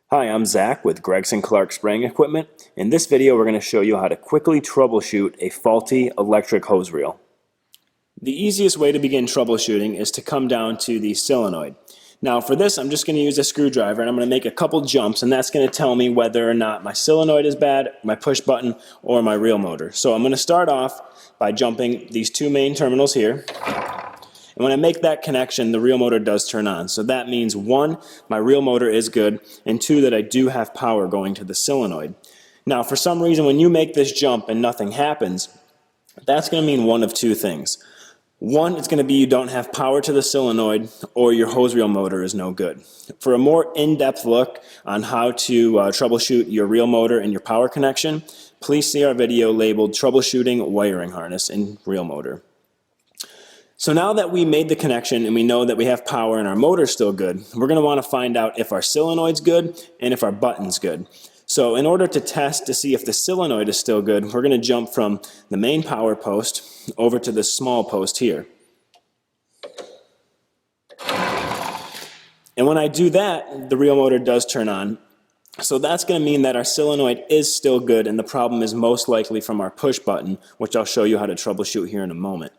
Hi, I'm Zach with Gregson Clark Spraying Equipment. In this video, we're going to show you how to quickly troubleshoot a faulty electric hose reel. The easiest way to begin troubleshooting is to come down to the solenoid. Now for this, I'm just going to use a screwdriver and I'm going to make a couple jumps, and that's going to tell me whether or not my solenoid is bad, my push button, or my reel motor. So I'm going to start off by jumping these two main terminals here. And when I make that connection, the reel motor does turn on. So that means, one, my reel motor is good, and two, that I do have power going to the solenoid. Now, for some reason, when you make this jump and nothing happens, that's going to mean one of two things. One, it's going to be you don't have power to the solenoid, or your hose reel motor is no good. For a more in-depth look on how to troubleshoot your reel motor and your power connection, please see our video labeled Troubleshooting Wiring Harness and Reel Motor. So now that we made the connection and we know that we have power and our motor's still good, we're going to want to find out if our solenoid's good and if our button's good. So in order to test to see if the solenoid is still good, we're going to jump from the main power post over to the small post here. And when I do that, the reel motor does turn on. So that's going to mean that our solenoid is still good, and the problem is most likely from our push button, which I'll show you how to troubleshoot here in a moment.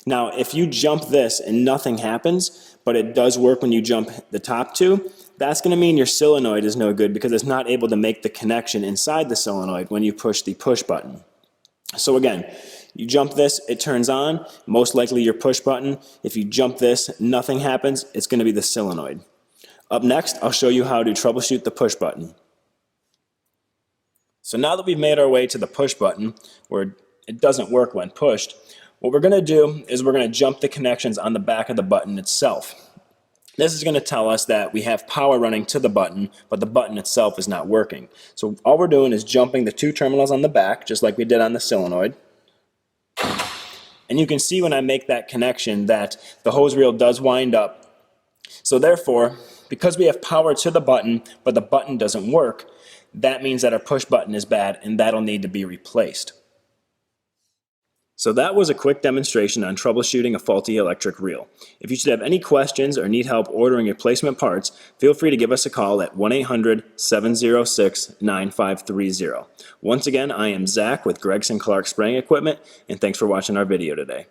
Now, if you jump this and nothing happens, but it does work when you jump the top two, that's going to mean your solenoid is no good because it's not able to make the connection inside the solenoid when you push the push button. So again, you jump this, it turns on, most likely your push button. If you jump this, nothing happens, it's going to be the solenoid. Up next, I'll show you how to troubleshoot the push button. So now that we've made our way to the push button, where it doesn't work when pushed, what we're going to do is we're going to jump the connections on the back of the button itself. This is going to tell us that we have power running to the button, but the button itself is not working. So all we're doing is jumping the two terminals on the back, just like we did on the solenoid. And you can see when I make that connection that the hose reel does wind up. So therefore, because we have power to the button, but the button doesn't work, that means that our push button is bad and that'll need to be replaced. So that was a quick demonstration on troubleshooting a faulty electric reel. If you should have any questions or need help ordering replacement parts, feel free to give us a call at 1-800-706-9530. Once again, I am Zach with Gregson Clark Spraying Equipment, and thanks for watching our video today.